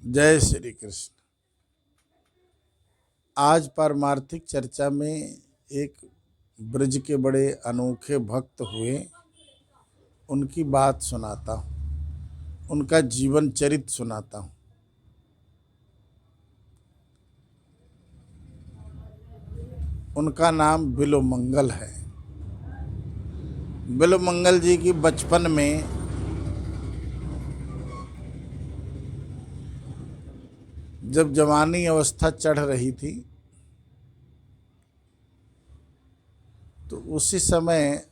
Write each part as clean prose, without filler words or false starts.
जय श्री कृष्ण। आज पारमार्थिक चर्चा में एक ब्रज के बड़े अनोखे भक्त हुए, उनकी बात सुनाता हूँ, उनका जीवन चरित्र सुनाता हूँ। उनका नाम बिल्वमंगल है। बिल्वमंगल जी की बचपन में जब जवानी अवस्था चढ़ रही थी तो उसी समय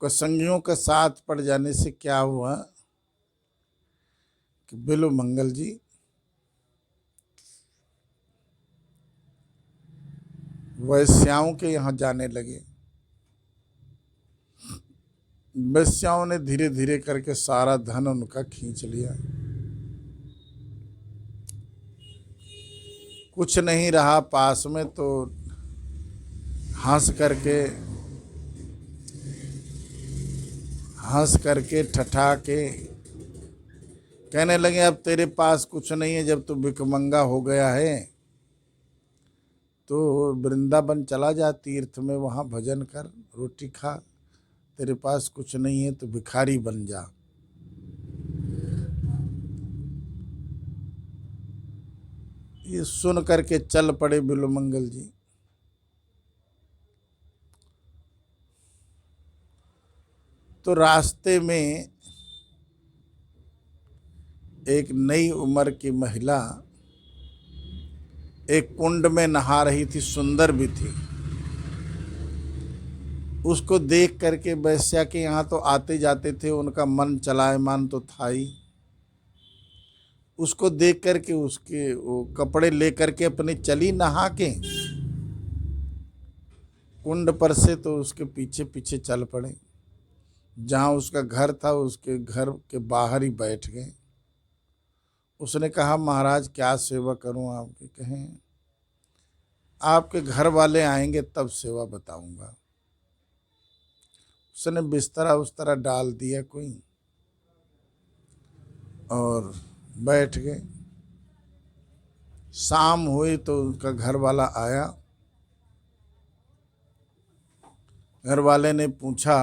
कुसंगियों का साथ पड़ जाने से क्या हुआ कि बिल्वमंगल जी वैश्याओं के यहाँ जाने लगे। वैश्याओं ने धीरे धीरे करके सारा धन उनका खींच लिया। कुछ नहीं रहा पास में, तो हंस करके ठठा के कहने लगे, अब तेरे पास कुछ नहीं है, जब तू भिखमंगा हो गया है तो वृंदावन चला जा, तीर्थ में वहाँ भजन कर, रोटी खा। तेरे पास कुछ नहीं है तो भिखारी बन जा। ये सुन करके चल पड़े बिल्वमंगल जी। तो रास्ते में एक नई उम्र की महिला एक कुंड में नहा रही थी, सुंदर भी थी। उसको देख करके वैश्या के यहाँ तो आते जाते थे, उनका मन चलायमान तो था ही। उसको देख करके उसके वो कपड़े लेकर के अपने चली नहा के कुंड पर से, तो उसके पीछे पीछे चल पड़े। जहाँ उसका घर था उसके घर के बाहर ही बैठ गए। उसने कहा, महाराज क्या सेवा करूं आपकी? कहें आपके घर वाले आएंगे तब सेवा बताऊंगा। उसने बिस्तरा उस्तरा डाल दिया कोई और बैठ गए। शाम हुई तो उनका घर वाला आया। घर वाले ने पूछा,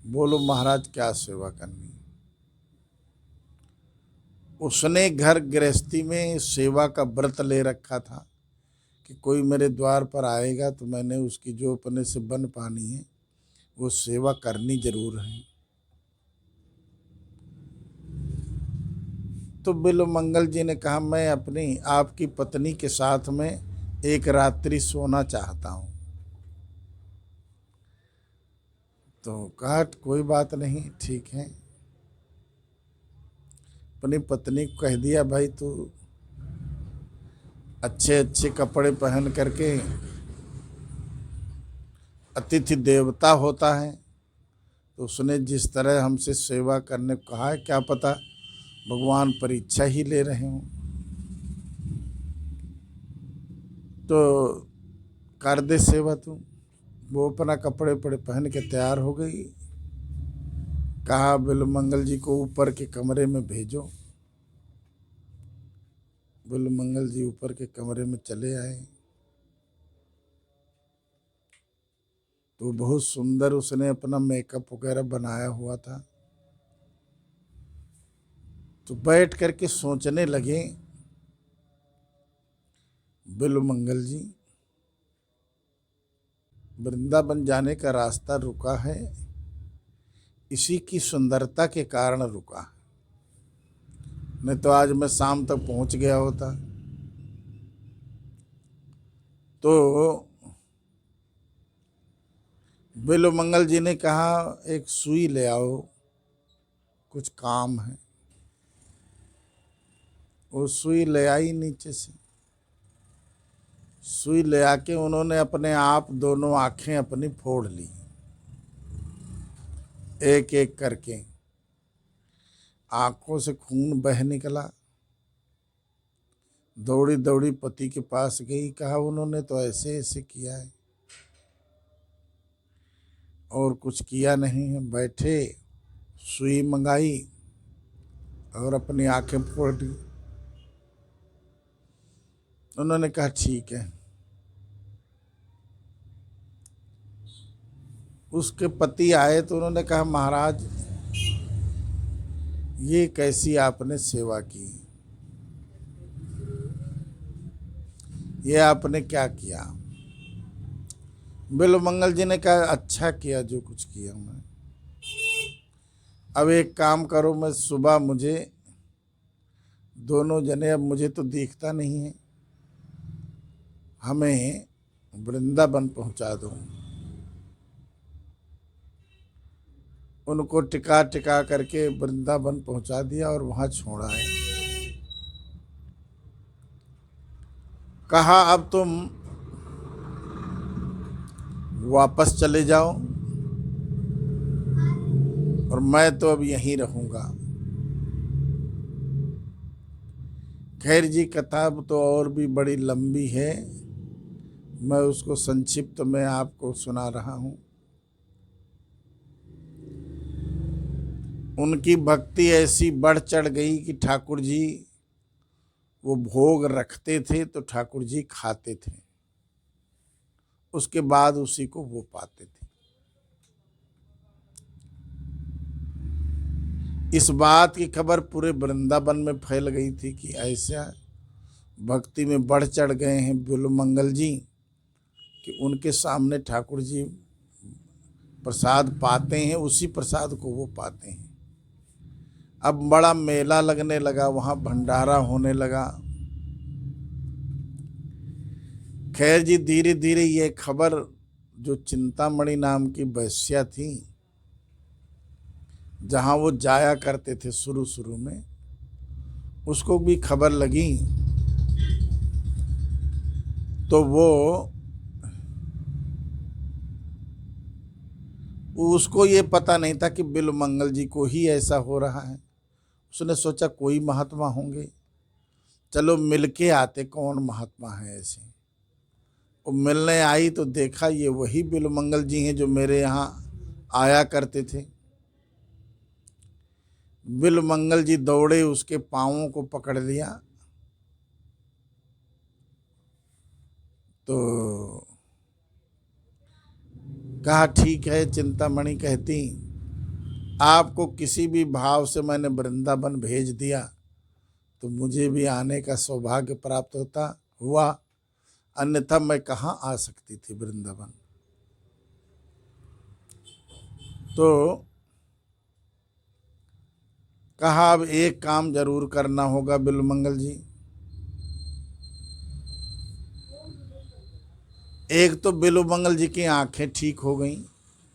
बोलो महाराज क्या सेवा करनी? उसने घर गृहस्थी में सेवा का व्रत ले रखा था कि कोई मेरे द्वार पर आएगा तो मैंने उसकी जो अपने से बन पानी है वो सेवा करनी जरूर है। तो बिल्वमंगल जी ने कहा, मैं अपनी आपकी पत्नी के साथ में एक रात्रि सोना चाहता हूँ। तो कहा कोई बात नहीं, ठीक है। अपनी पत्नी को कह दिया, भाई तू अच्छे अच्छे कपड़े पहन करके, अतिथि देवता होता है, तो उसने जिस तरह हमसे सेवा करने को कहा है, क्या पता भगवान परीक्षा ही ले रहे हों, तो कर दे सेवा तू। वो अपना कपड़े पड़े पहन के तैयार हो गई। कहा बिल्वमंगल जी को ऊपर के कमरे में भेजो। बिल्वमंगल जी ऊपर के कमरे में चले आए। तो बहुत सुंदर उसने अपना मेकअप वगैरह बनाया हुआ था। तो बैठ करके सोचने लगे बिल्वमंगल जी, वृंदावन जाने का रास्ता रुका है, इसी की सुंदरता के कारण रुका, नहीं तो आज मैं शाम तक पहुंच गया होता। तो बिल्वमंगल जी ने कहा, एक सुई ले आओ, कुछ काम है। वो सुई ले आई नीचे से। सुई ले आके उन्होंने अपने आप दोनों आंखें अपनी फोड़ ली, एक एक करके। आंखों से खून बह निकला। दौड़ी दौड़ी पति के पास गई। कहा उन्होंने तो ऐसे ऐसे किया है, और कुछ किया नहीं है। बैठे, सुई मंगाई, और अपनी आंखें फोड़ दी। उन्होंने कहा ठीक है। उसके पति आए तो उन्होंने कहा महाराज ये कैसी आपने सेवा की, ये आपने क्या किया। बिल्वमंगल जी ने कहा अच्छा किया जो कुछ किया मैं। अब एक काम करो, मैं सुबह मुझे दोनों जने, अब मुझे तो दिखता नहीं है, हमें वृंदावन पहुंचा दो। उनको टिका टिका करके वृंदावन पहुंचा दिया और वहां छोड़ा है। कहा अब तुम वापस चले जाओ और मैं तो अब यहीं रहूंगा। खैर जी, कथा तो और भी बड़ी लंबी है, मैं उसको संक्षिप्त में आपको सुना रहा हूं। उनकी भक्ति ऐसी बढ़ चढ़ गई कि ठाकुर जी वो भोग रखते थे तो ठाकुर जी खाते थे, उसके बाद उसी को वो पाते थे। इस बात की खबर पूरे वृंदावन में फैल गई थी कि ऐसा भक्ति में बढ़ चढ़ गए हैं बिल्वमंगल जी कि उनके सामने ठाकुर जी प्रसाद पाते हैं, उसी प्रसाद को वो पाते हैं। अब बड़ा मेला लगने लगा, वहाँ भंडारा होने लगा। खैर जी, धीरे धीरे ये खबर जो चिंतामणि नाम की वैश्या थी, जहाँ वो जाया करते थे शुरू शुरू में, उसको भी खबर लगी। तो उसको ये पता नहीं था कि बिल्वमंगल जी को ही ऐसा हो रहा है। उसने सोचा कोई महात्मा होंगे, चलो मिलके आते, कौन महात्मा है ऐसे। वो मिलने आई तो देखा ये वही बिल्वमंगल जी हैं जो मेरे यहाँ आया करते थे। बिल्वमंगल जी दौड़े, उसके पाँवों को पकड़ लिया। तो कहा ठीक है, चिंतामणि कहती आपको किसी भी भाव से मैंने वृंदावन भेज दिया तो मुझे भी आने का सौभाग्य प्राप्त हुआ, अन्यथा मैं कहाँ आ सकती थी वृंदावन। तो कहा अब एक काम जरूर करना होगा बिल्वमंगल जी। एक तो बिल्वमंगल जी की आंखें ठीक हो गईं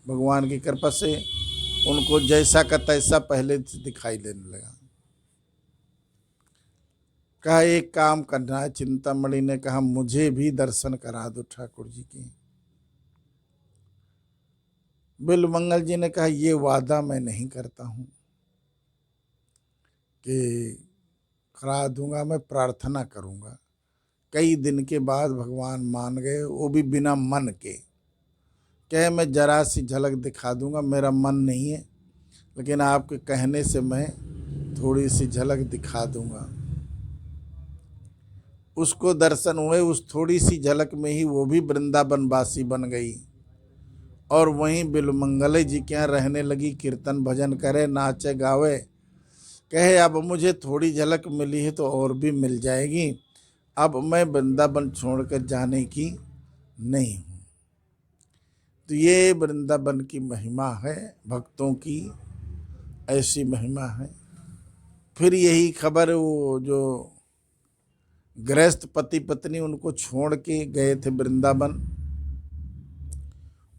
भगवान की कृपा से, उनको जैसा का तैसा पहले से दिखाई देने लगा। कहा एक काम करना है। चिंतामणि ने कहा मुझे भी दर्शन करा दो ठाकुर जी की। बिल्वमंगल जी ने कहा ये वादा मैं नहीं करता हूँ कि करा दूंगा, मैं प्रार्थना करूंगा। कई दिन के बाद भगवान मान गए, वो भी बिना मन के। कहे मैं जरा सी झलक दिखा दूंगा, मेरा मन नहीं है, लेकिन आपके कहने से मैं थोड़ी सी झलक दिखा दूंगा। उसको दर्शन हुए, उस थोड़ी सी झलक में ही वो भी वृंदावन वासी बन गई और वहीं बिल्वमंगल जी के यहाँ रहने लगी, कीर्तन भजन करे, नाचे गावे। कहे अब मुझे थोड़ी झलक मिली है तो और भी मिल जाएगी, अब मैं वृंदावन छोड़कर जाने की नहीं हूँ। तो ये वृंदावन की महिमा है, भक्तों की ऐसी महिमा है। फिर यही खबर वो जो गृहस्थ पति पत्नी उनको छोड़ के गए थे वृंदावन,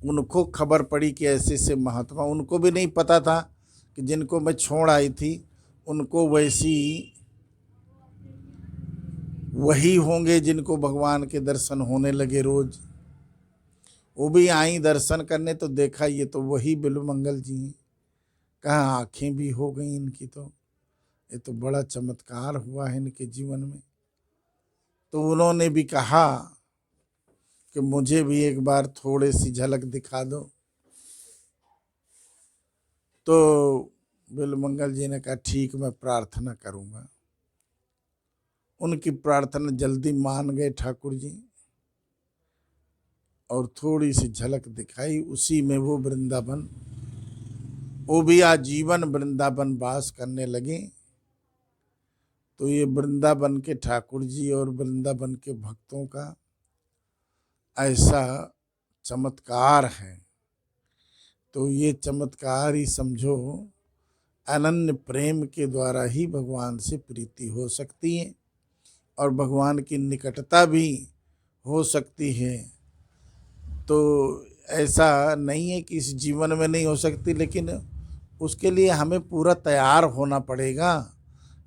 उनको खबर पड़ी कि ऐसे से महात्मा, उनको भी नहीं पता था कि जिनको मैं छोड़ आई थी उनको वैसी वही होंगे जिनको भगवान के दर्शन होने लगे रोज। वो भी आई दर्शन करने तो देखा ये तो वही बिल्वमंगल जी हैं। कहा आंखें भी हो गई इनकी, तो ये तो बड़ा चमत्कार हुआ है इनके जीवन में। तो उन्होंने भी कहा कि मुझे भी एक बार थोड़ी सी झलक दिखा दो। तो बिलमंगल जी ने कहा ठीक, मैं प्रार्थना करूंगा। उनकी प्रार्थना जल्दी मान गए ठाकुर जी, और थोड़ी सी झलक दिखाई, उसी में वो वृंदावन, वो भी आजीवन वृंदावन वास करने लगे। तो ये वृंदावन के ठाकुर जी और वृंदावन के भक्तों का ऐसा चमत्कार है। तो ये चमत्कार ही समझो, अनन्य प्रेम के द्वारा ही भगवान से प्रीति हो सकती है और भगवान की निकटता भी हो सकती है। तो ऐसा नहीं है कि इस जीवन में नहीं हो सकती, लेकिन उसके लिए हमें पूरा तैयार होना पड़ेगा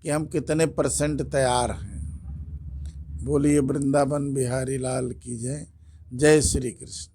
कि हम कितने % तैयार हैं। बोलिए वृंदावन बिहारी लाल की जय। जय श्री कृष्ण।